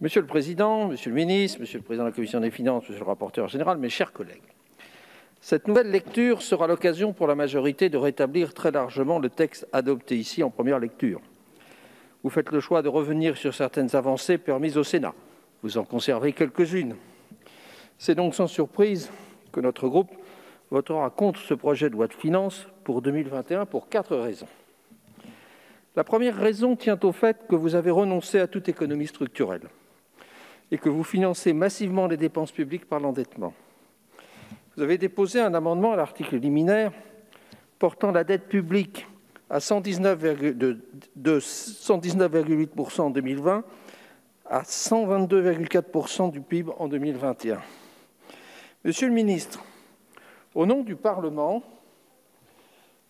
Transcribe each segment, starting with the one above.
Monsieur le Président, Monsieur le Ministre, Monsieur le Président de la Commission des Finances, Monsieur le rapporteur général, mes chers collègues. Cette nouvelle lecture sera l'occasion pour la majorité de rétablir très largement le texte adopté ici en première lecture. Vous faites le choix de revenir sur certaines avancées permises au Sénat. Vous en conservez quelques-unes. C'est donc sans surprise que notre groupe votera contre ce projet de loi de finances pour 2021 pour 4 raisons. La première raison tient au fait que vous avez renoncé à toute économie structurelle et que vous financez massivement les dépenses publiques par l'endettement. Vous avez déposé un amendement à l'article liminaire portant la dette publique à 119,8% en 2020 à 122,4% du PIB en 2021. Monsieur le ministre, au nom du Parlement,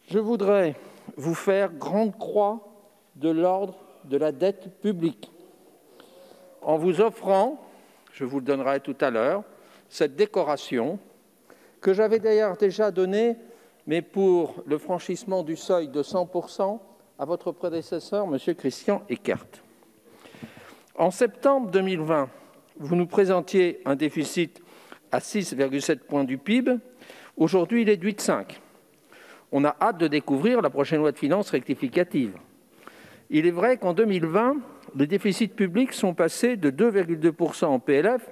je voudrais vous faire grande croix de l'ordre de la dette publique en vous offrant, je vous le donnerai tout à l'heure, cette décoration que j'avais d'ailleurs déjà donnée, mais pour le franchissement du seuil de 100% à votre prédécesseur, M. Christian Eckert. En septembre 2020, vous nous présentiez un déficit à 6,7 points du PIB. Aujourd'hui, il est de 8,5. On a hâte de découvrir la prochaine loi de finances rectificative. Il est vrai qu'en 2020, les déficits publics sont passés de 2,2% en PLF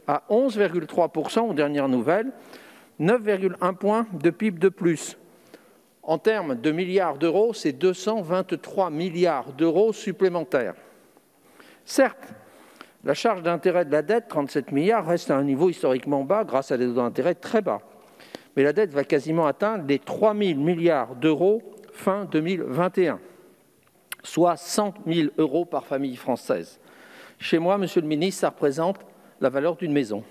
à 11,3% aux dernières nouvelles, 9,1 points de PIB de plus. En termes de milliards d'euros, c'est 223 milliards d'euros supplémentaires. Certes, la charge d'intérêt de la dette, 37 milliards, reste à un niveau historiquement bas grâce à des taux d'intérêt très bas. Mais la dette va quasiment atteindre les 3 000 milliards d'euros fin 2021. Soit 100 000 euros par famille française. Chez moi, Monsieur le ministre, ça représente la valeur d'une maison.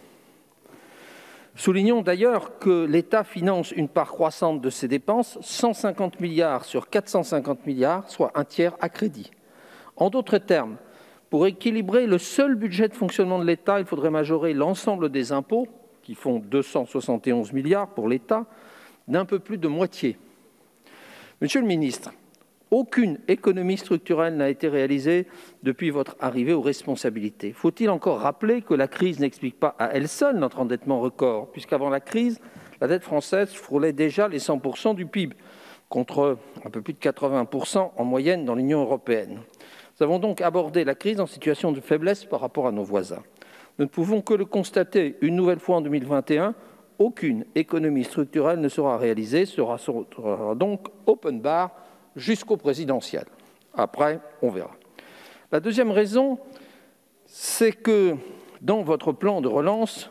Soulignons d'ailleurs que l'État finance une part croissante de ses dépenses, 150 milliards sur 450 milliards, soit un tiers à crédit. En d'autres termes, pour équilibrer le seul budget de fonctionnement de l'État, il faudrait majorer l'ensemble des impôts, qui font 271 milliards pour l'État, d'un peu plus de moitié. Monsieur le ministre, aucune économie structurelle n'a été réalisée depuis votre arrivée aux responsabilités. Faut-il encore rappeler que la crise n'explique pas à elle seule notre endettement record, puisqu'avant la crise, la dette française frôlait déjà les 100% du PIB, contre un peu plus de 80% en moyenne dans l'Union européenne. Nous avons donc abordé la crise en situation de faiblesse par rapport à nos voisins. Nous ne pouvons que le constater une nouvelle fois en 2021, aucune économie structurelle ne sera réalisée, sera donc open bar jusqu'au présidentiel. Après, on verra. La deuxième raison, c'est que dans votre plan de relance,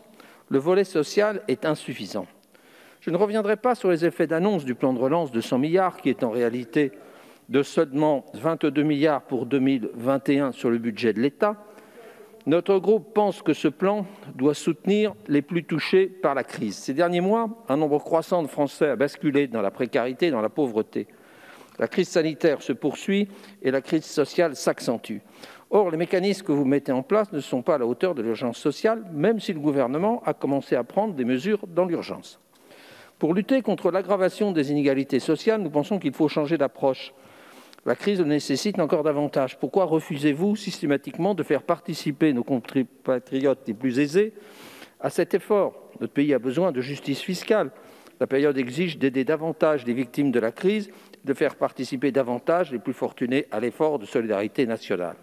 le volet social est insuffisant. Je ne reviendrai pas sur les effets d'annonce du plan de relance de 100 milliards, qui est en réalité de seulement 22 milliards pour 2021 sur le budget de l'État. Notre groupe pense que ce plan doit soutenir les plus touchés par la crise. Ces derniers mois, un nombre croissant de Français a basculé dans la précarité et dans la pauvreté. La crise sanitaire se poursuit et la crise sociale s'accentue. Or, les mécanismes que vous mettez en place ne sont pas à la hauteur de l'urgence sociale, même si le gouvernement a commencé à prendre des mesures dans l'urgence. Pour lutter contre l'aggravation des inégalités sociales, nous pensons qu'il faut changer d'approche. La crise le nécessite encore davantage. Pourquoi refusez-vous systématiquement de faire participer nos compatriotes les plus aisés à cet effort? Notre pays a besoin de justice fiscale. La période exige d'aider davantage les victimes de la crise, de faire participer davantage les plus fortunés à l'effort de solidarité nationale.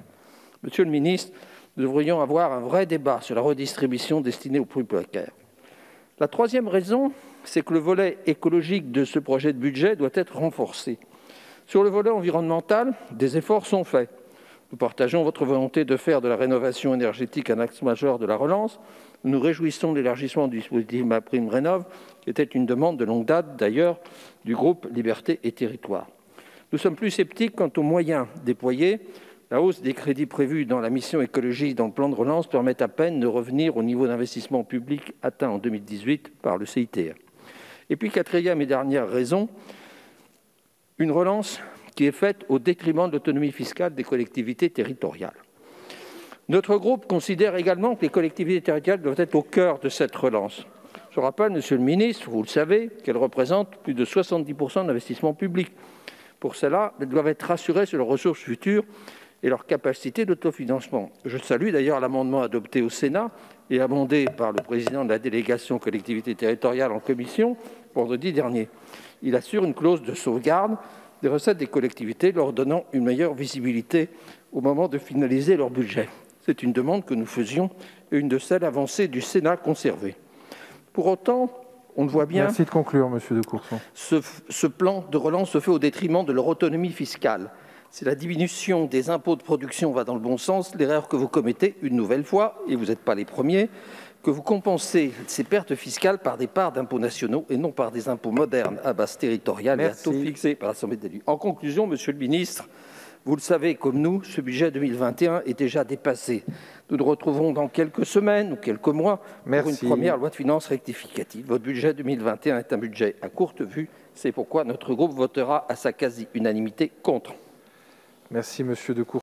Monsieur le ministre, nous devrions avoir un vrai débat sur la redistribution destinée aux plus précaires. La troisième raison, c'est que le volet écologique de ce projet de budget doit être renforcé. Sur le volet environnemental, des efforts sont faits. Nous partageons votre volonté de faire de la rénovation énergétique un axe majeur de la relance. Nous nous réjouissons de l'élargissement du dispositif MaPrimeRénov', qui était une demande de longue date, d'ailleurs, du groupe Liberté et Territoires. Nous sommes plus sceptiques quant aux moyens déployés. La hausse des crédits prévus dans la mission écologie dans le plan de relance permet à peine de revenir au niveau d'investissement public atteint en 2018 par le CITE. Et puis, quatrième et dernière raison, une relance qui est faite au détriment de l'autonomie fiscale des collectivités territoriales. Notre groupe considère également que les collectivités territoriales doivent être au cœur de cette relance. Je rappelle, Monsieur le ministre, vous le savez, qu'elles représentent plus de 70% de l'investissement public. Pour cela, elles doivent être rassurées sur leurs ressources futures et leur capacité d'autofinancement. Je salue d'ailleurs l'amendement adopté au Sénat et amendé par le président de la délégation aux collectivités territoriales en commission vendredi dernier. Il assure une clause de sauvegarde des recettes des collectivités, leur donnant une meilleure visibilité au moment de finaliser leur budget. C'est une demande que nous faisions et une de celles avancées du Sénat conservée. Pour autant, on le voit bien. Merci de conclure, Monsieur de Courson. Ce plan de relance se fait au détriment de leur autonomie fiscale. Si la diminution des impôts de production va dans le bon sens, l'erreur que vous commettez une nouvelle fois, et vous n'êtes pas les premiers, que vous compensez ces pertes fiscales par des parts d'impôts nationaux et non par des impôts modernes à base territoriale et à taux fixés par l'Assemblée d'élus. En conclusion, Monsieur le ministre, vous le savez comme nous, ce budget 2021 est déjà dépassé. Nous nous retrouverons dans quelques semaines ou quelques mois pour une première loi de finances rectificative. Votre budget 2021 est un budget à courte vue. C'est pourquoi notre groupe votera à sa quasi-unanimité contre. Merci, Monsieur de Courson.